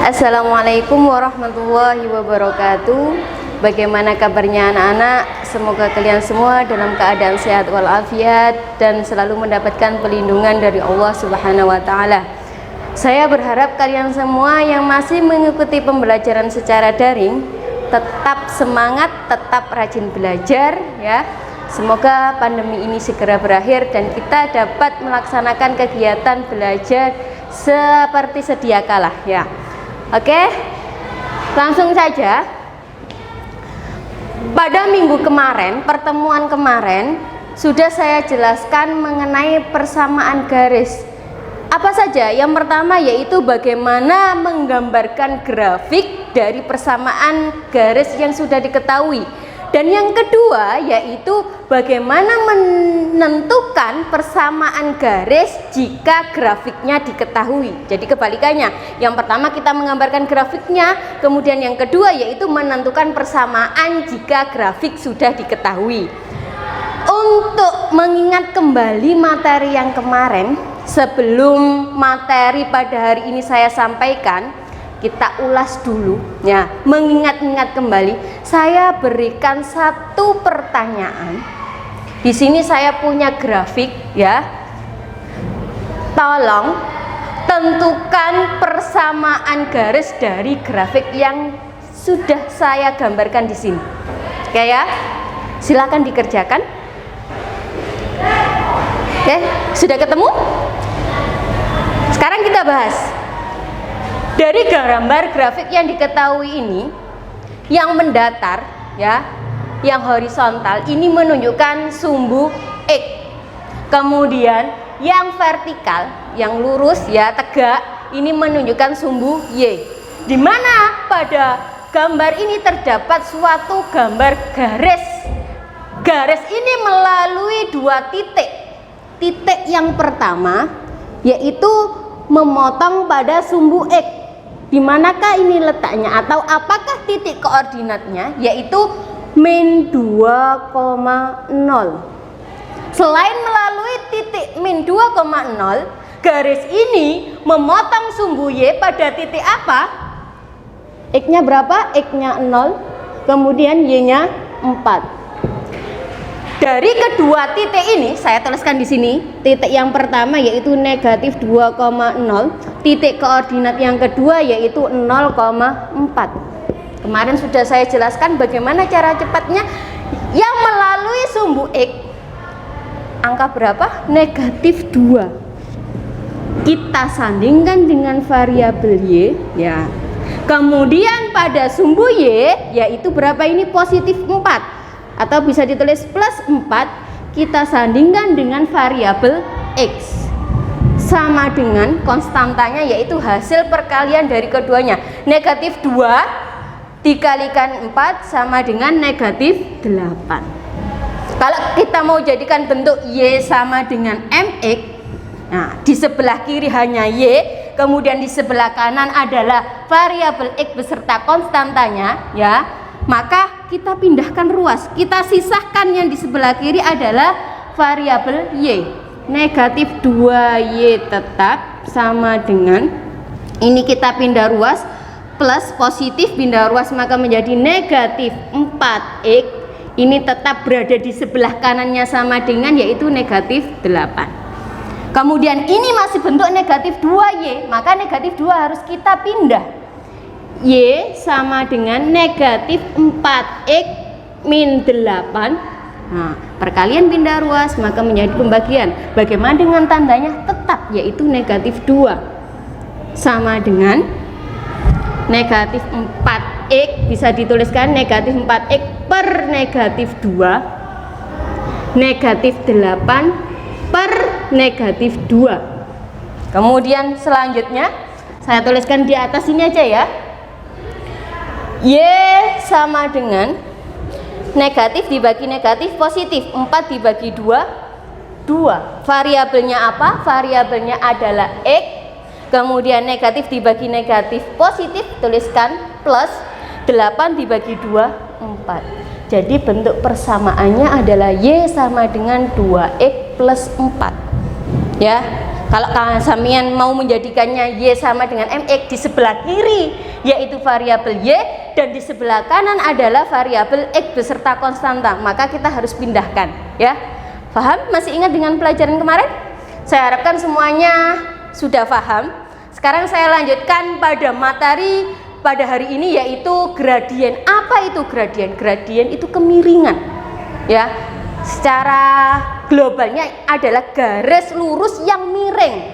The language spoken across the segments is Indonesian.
Assalamualaikum warahmatullahi wabarakatuh. Bagaimana kabarnya anak-anak? Semoga kalian semua dalam keadaan sehat walafiat dan selalu mendapatkan perlindungan dari Allah Subhanahu wa taala. Saya berharap kalian semua yang masih mengikuti pembelajaran secara daring tetap semangat, tetap rajin belajar ya. Semoga pandemi ini segera berakhir dan kita dapat melaksanakan kegiatan belajar seperti sedia kala ya. Oke, langsung saja. Pada minggu kemarin, pertemuan kemarin, sudah saya jelaskan mengenai persamaan garis. Apa saja? Yang pertama yaitu bagaimana menggambarkan grafik dari persamaan garis yang sudah diketahui. Dan yang kedua yaitu bagaimana menentukan persamaan garis jika grafiknya diketahui. Jadi kebalikannya, yang pertama kita menggambarkan grafiknya, kemudian yang kedua yaitu menentukan persamaan jika grafik sudah diketahui. Untuk mengingat kembali materi yang kemarin, sebelum materi pada hari ini saya sampaikan, kita ulas dulu ya, mengingat-ingat kembali. Saya berikan satu pertanyaan. Di sini saya punya grafik ya. Tolong tentukan persamaan garis dari grafik yang sudah saya gambarkan di sini. Oke ya. Silakan dikerjakan. Oke, sudah ketemu? Sekarang kita bahas. Dari gambar grafik yang diketahui ini, yang mendatar ya, yang horizontal ini menunjukkan sumbu X. Kemudian yang vertikal, yang lurus ya, tegak, ini menunjukkan sumbu Y. Di mana pada gambar ini terdapat suatu gambar garis. Garis ini melalui dua titik. Titik yang pertama yaitu memotong pada sumbu X. Di manakah ini letaknya atau apakah titik koordinatnya? Yaitu min 2,0. Selain melalui titik min 2,0, garis ini memotong sumbu Y pada titik apa? X-nya berapa? X-nya 0, kemudian Y-nya 4. Dari kedua titik ini saya tuliskan di sini. Titik yang pertama yaitu negatif 2,0. Titik koordinat yang kedua yaitu 0,4. Kemarin sudah saya jelaskan bagaimana cara cepatnya yang melalui sumbu X. Angka berapa? Negatif 2. Kita sandingkan dengan variabel Y ya. Kemudian pada sumbu Y yaitu berapa ini? Positif 4. Atau bisa ditulis plus 4, kita sandingkan dengan variabel X sama dengan konstantanya yaitu hasil perkalian dari keduanya. Negatif 2 dikalikan 4 sama dengan negatif 8. Kalau kita mau jadikan bentuk Y sama dengan MX, nah di sebelah kiri hanya Y, kemudian di sebelah kanan adalah variabel X beserta konstantanya ya. Maka kita pindahkan ruas, kita sisahkan yang di sebelah kiri adalah variabel Y. Negatif 2Y tetap sama dengan, ini kita pindah ruas, plus positif pindah ruas maka menjadi negatif 4X. Ini tetap berada di sebelah kanannya sama dengan yaitu negatif 8. Kemudian ini masih bentuk negatif 2Y, maka negatif 2 harus kita pindah. Y sama dengan negatif 4X min 8. Nah, perkalian pindah ruas maka menjadi pembagian. Bagaimana dengan tandanya? Tetap, yaitu negatif 2 sama dengan negatif 4X. Bisa dituliskan negatif 4X per negatif 2, negatif 8 per negatif 2. Kemudian selanjutnya saya tuliskan di atas ini aja ya. Y sama dengan negatif dibagi negatif positif, 4 dibagi 2, 2. Variabelnya apa? Variabelnya adalah X. Kemudian negatif dibagi negatif positif, tuliskan plus, 8 dibagi 2, 4. Jadi bentuk persamaannya adalah Y sama dengan 2X plus 4 ya. Kalau kalian mau menjadikannya Y sama dengan MX, di sebelah kiri yaitu variabel Y dan di sebelah kanan adalah variabel X beserta konstanta, maka kita harus pindahkan ya. Paham? Masih ingat dengan pelajaran kemarin? Saya harapkan semuanya sudah paham. Sekarang saya lanjutkan pada materi pada hari ini, yaitu gradien. Apa itu gradien? Gradien itu kemiringan ya. Secara globalnya adalah garis lurus yang miring.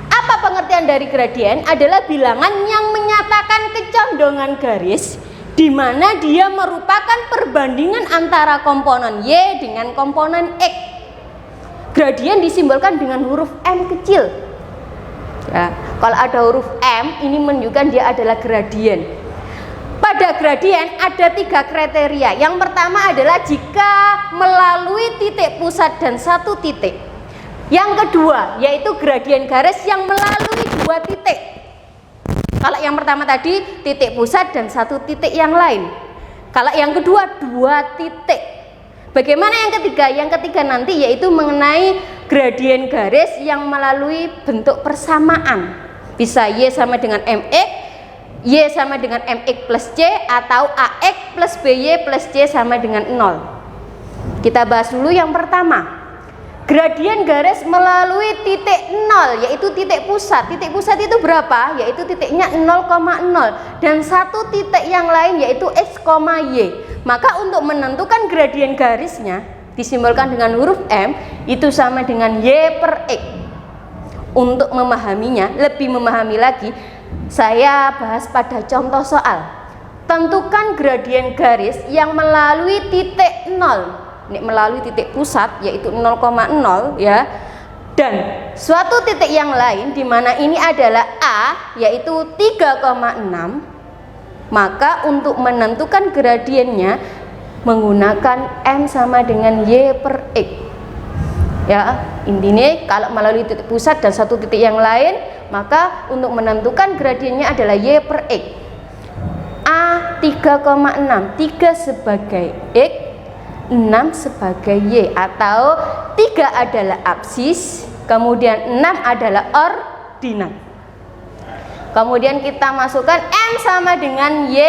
Apa pengertian dari gradien? Adalah bilangan yang menyatakan kecondongan garis di mana dia merupakan perbandingan antara komponen Y dengan komponen X. Gradien disimbolkan dengan huruf M kecil ya. Kalau ada huruf M, ini menunjukkan dia adalah gradien. Pada gradien ada 3 kriteria. Yang pertama adalah jika melalui titik pusat dan 1 titik. Yang kedua yaitu gradien garis yang melalui 2 titik. Kalau yang pertama tadi titik pusat dan 1 titik yang lain. Kalau yang kedua 2 titik. Bagaimana yang ketiga? Yang ketiga nanti yaitu mengenai gradien garis yang melalui bentuk persamaan. Bisa Y sama dengan MX, Y sama dengan MX plus C, atau AX plus BY plus C sama dengan 0. Kita bahas dulu yang pertama. Gradien garis melalui titik 0 yaitu titik pusat. Titik pusat itu berapa? Yaitu titiknya 0,0 dan 1 titik yang lain yaitu X, Y. Maka untuk menentukan gradien garisnya disimbolkan dengan huruf M, itu sama dengan Y per X. Untuk memahaminya, lebih memahami lagi, saya bahas pada contoh soal. Tentukan gradien garis yang melalui titik 0. Ini melalui titik pusat yaitu 0,0 ya. Dan suatu titik yang lain di mana ini adalah A yaitu 3,6. Maka untuk menentukan gradiennya menggunakan M sama dengan Y per X. Ya, intinya kalau melalui titik pusat dan 1 titik yang lain, maka untuk menentukan gradiennya adalah Y per X. A 3,6, 3 sebagai X, 6 sebagai Y, atau 3 adalah absis, kemudian 6 adalah ordinat. Kemudian kita masukkan M sama dengan Y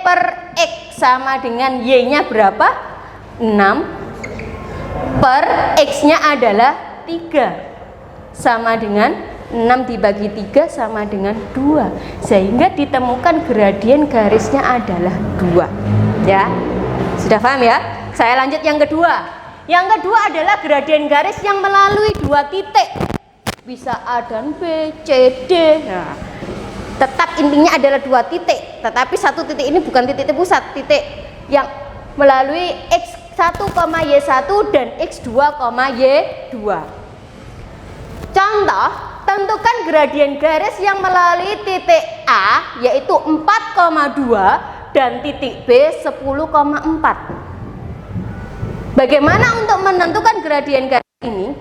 per X sama dengan Y nya berapa? 6 per X nya adalah 3 sama dengan 6 dibagi 3 sama dengan 2, sehingga ditemukan gradien garisnya adalah 2 ya. Sudah paham ya? Saya lanjut yang kedua. Yang kedua adalah gradien garis yang melalui 2 titik. Bisa A dan B, C, D. Nah, tetap intinya adalah 2 titik, tetapi 1 titik ini bukan titik pusat, titik yang melalui X1, Y1 dan X2, Y2. Contoh, tentukan gradien garis yang melalui titik A yaitu 4,2 dan titik B 10,4. Bagaimana untuk menentukan gradien garis ini?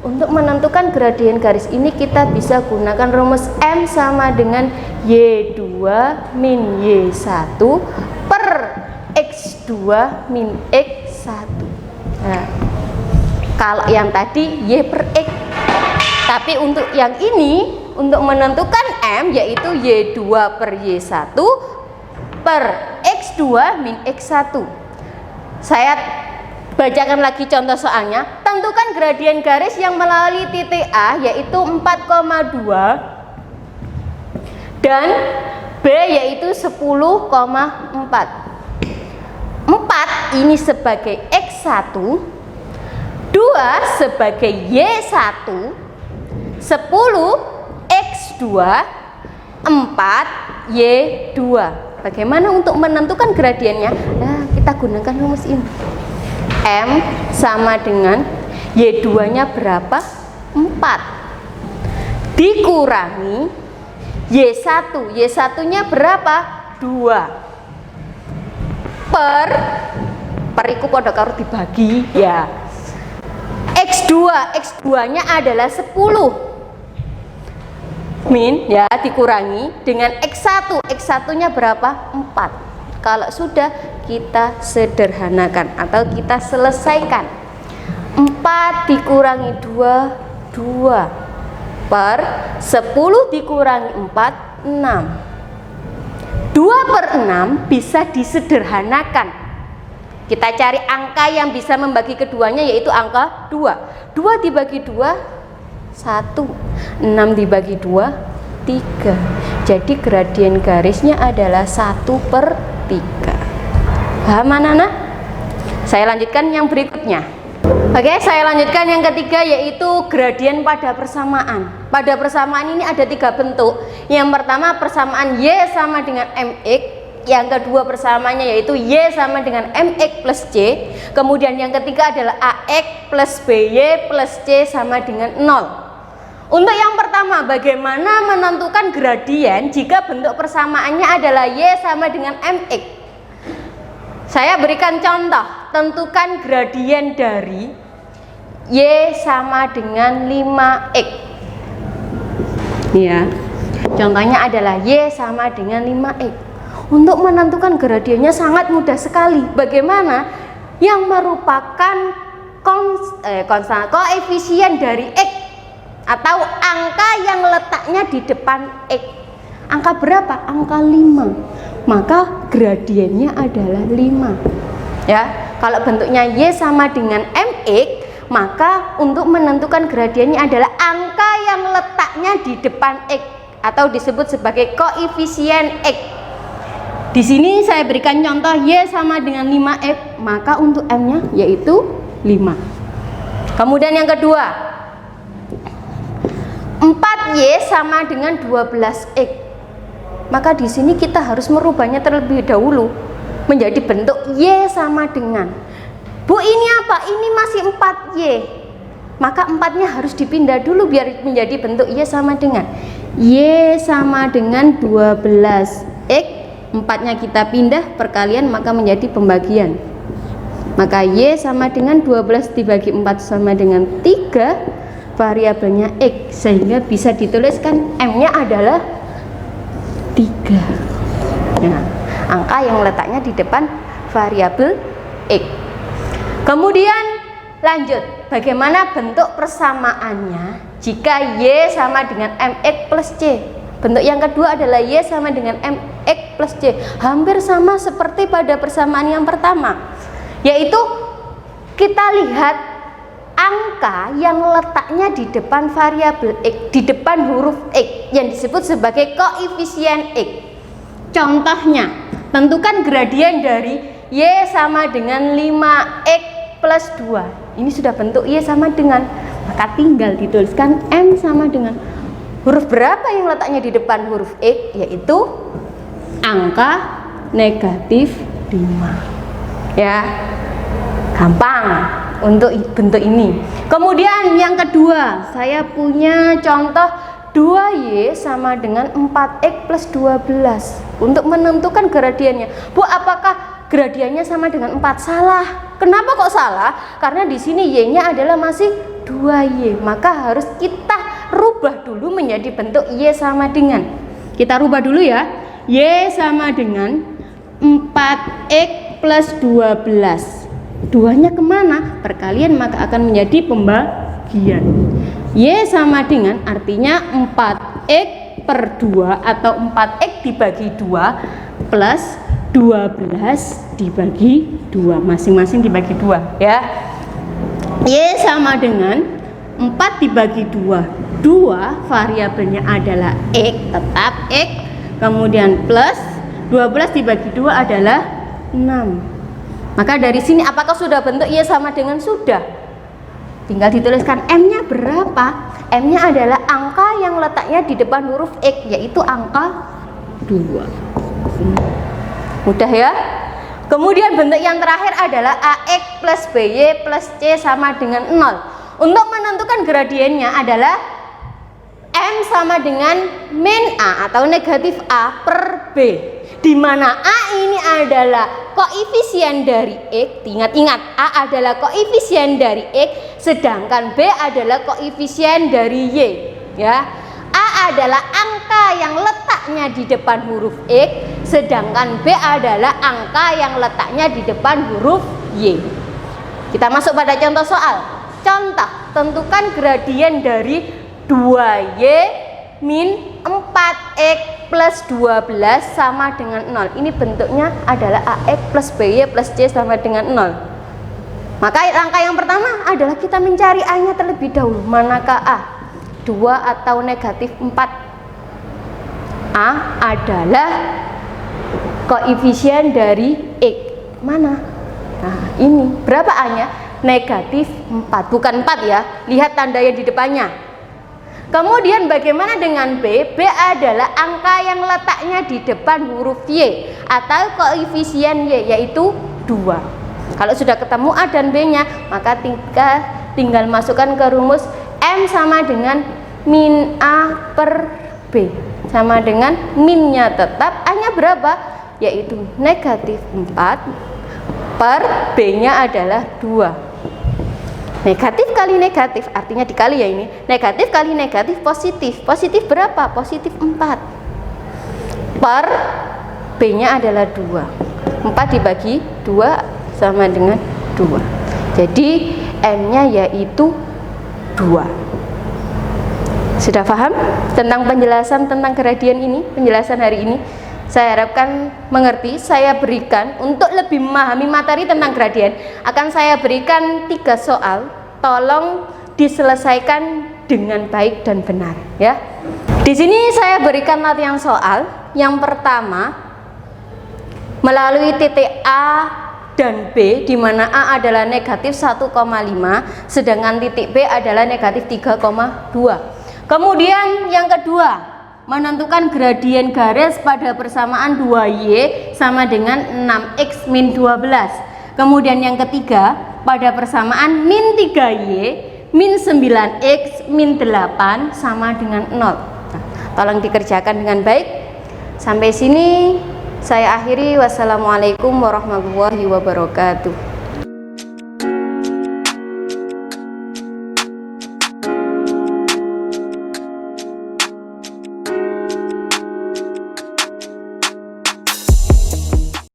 Untuk menentukan gradien garis ini kita bisa gunakan rumus M sama dengan Y2 min Y1 per X2 min X1. Nah, kalau yang tadi Y per X. Tapi untuk yang ini, untuk menentukan M yaitu Y2 per Y1 per X2 min X1. Saya bacakan lagi contoh soalnya. Tentukan gradien garis yang melalui titik A yaitu 4,2 dan B yaitu 10,4. 4 ini sebagai X1, 2 sebagai Y1, 10 X2, 4 Y2. Bagaimana untuk menentukan gradiennya? Nah, kita gunakan rumus ini. M sama dengan Y2 nya berapa? 4 dikurangi Y1. Y1 nya berapa? 2 per iku pada karo dibagi ya. X2 nya adalah 10 min ya, dikurangi dengan X1. X1 nya berapa? 4. Kalau sudah, kita sederhanakan atau kita selesaikan. 4 dikurangi 2, 2 per 10 dikurangi 4, 6. 2/6 bisa disederhanakan. Kita cari angka yang bisa membagi keduanya, yaitu angka 2. 2 dibagi 2, 1. 6 dibagi 2, 3. Jadi gradien garisnya adalah 1/3. Paham anak-anak? Saya lanjutkan yang berikutnya. Oke, saya lanjutkan yang ketiga, yaitu gradien pada persamaan. Pada persamaan ini ada 3 bentuk. Yang pertama persamaan Y sama dengan MX. Yang kedua persamaannya yaitu Y sama dengan MX plus C. Kemudian yang ketiga adalah AX plus BY plus C sama dengan 0. Untuk yang pertama, bagaimana menentukan gradien jika bentuk persamaannya adalah Y sama dengan MX? Saya berikan contoh. Tentukan gradien dari Y sama dengan 5X. Ya, contohnya adalah Y sama dengan 5X. Untuk menentukan gradiennya sangat mudah sekali. Bagaimana? Yang merupakan koefisien dari X atau angka yang letaknya di depan X. Angka berapa? Angka 5. Maka gradiennya adalah 5. Ya, kalau bentuknya Y sama dengan MX, maka untuk menentukan gradiennya adalah angka yang letaknya di depan X atau disebut sebagai koefisien X. Di sini saya berikan contoh Y sama dengan 5X, maka untuk M-nya yaitu 5. Kemudian yang kedua, 4Y sama dengan 12X. Maka di sini kita harus merubahnya terlebih dahulu menjadi bentuk Y sama dengan. Bu, ini apa? Ini masih 4Y. Maka 4-nya harus dipindah dulu biar menjadi bentuk Y sama dengan. Y sama dengan 12X. 4-nya kita pindah perkalian maka menjadi pembagian. Maka Y sama dengan 12 dibagi 4 sama dengan 3. Variabelnya X, sehingga bisa dituliskan M-nya adalah 3. Nah, angka yang letaknya di depan variabel X. Kemudian lanjut, bagaimana bentuk persamaannya jika Y sama dengan MX plus C? Bentuk yang kedua adalah Y sama dengan MX plus C. Hampir sama seperti pada persamaan yang pertama, yaitu kita lihat angka yang letaknya di depan variabel X, di depan huruf X yang disebut sebagai koefisien X. Contohnya, tentukan gradien dari Y sama dengan 5X plus 2. Ini sudah bentuk Y sama dengan, maka tinggal dituliskan M sama dengan huruf berapa yang letaknya di depan huruf X, yaitu angka negatif 5. Ya, gampang untuk bentuk ini. Kemudian yang kedua, saya punya contoh 2Y sama dengan 4X plus 12. Untuk menentukan gradiennya, Bu, apakah gradiennya sama dengan 4? Salah. Kenapa kok salah? Karena di sini Y-nya adalah masih 2Y. Maka harus kita rubah dulu menjadi bentuk Y sama dengan. Kita rubah dulu ya. Y sama dengan 4X plus 12. 2-nya kemana? Perkalian maka akan menjadi pembagian. Y sama dengan artinya 4X per 2 atau 4X dibagi 2 plus 12 dibagi 2, masing-masing dibagi 2 ya. Y sama dengan 4 dibagi 2. 2 variabelnya adalah X, tetap X. Kemudian plus 12 dibagi 2 adalah 6. Maka dari sini apakah sudah bentuk Y sama dengan? Sudah. Tinggal dituliskan M-nya berapa. M-nya adalah angka yang letaknya di depan huruf X, yaitu angka 2. Mudah ya. Kemudian bentuk yang terakhir adalah AX plus BY plus C sama dengan 0. Untuk menentukan gradiennya adalah M sama dengan min A atau negatif A per B, di mana A ini adalah koefisien dari X. Ingat-ingat, A adalah koefisien dari X, sedangkan B adalah koefisien dari Y. Ya, A adalah angka yang letaknya di depan huruf X, sedangkan B adalah angka yang letaknya di depan huruf Y. Kita masuk pada contoh soal. Contoh, tentukan gradien dari 2Y min 4X plus 12 sama dengan 0. Ini bentuknya adalah AX plus BY plus C sama dengan 0. Maka langkah yang pertama adalah kita mencari A-nya terlebih dahulu. Manakah A? 2 atau negatif 4? A adalah koefisien dari X. Mana? Nah, ini. Berapa A-nya? Negatif 4. Bukan 4 ya. Lihat tanda yang di depannya. Kemudian bagaimana dengan B? B adalah angka yang letaknya di depan huruf Y atau koefisien Y, yaitu 2. Kalau sudah ketemu A dan B-nya, maka tinggal masukkan ke rumus M sama dengan min A per B. Sama dengan minnya tetap, A-nya berapa? Yaitu negatif 4 per B-nya adalah 2. Negatif kali negatif, artinya dikali ya ini. Negatif kali negatif positif. Positif berapa? Positif 4. Per B-nya adalah 2. 4 dibagi 2 sama dengan 2. Jadi M-nya yaitu 2. Sudah paham tentang penjelasan tentang gradien ini? Penjelasan hari ini saya harapkan mengerti. Saya berikan untuk lebih memahami materi tentang gradien, akan saya berikan 3 soal. Tolong diselesaikan dengan baik dan benar ya. Di sini saya berikan latihan soal. Yang pertama, melalui titik A dan B, di mana A adalah negatif 1,5 sedangkan titik B adalah negatif 3,2. Kemudian yang kedua, menentukan gradien garis pada persamaan 2Y sama dengan 6X min 12. Kemudian yang ketiga, pada persamaan min 3Y min 9X min 8 sama dengan 0. Nah, tolong dikerjakan dengan baik. Sampai sini saya akhiri. Wassalamualaikum warahmatullahi wabarakatuh.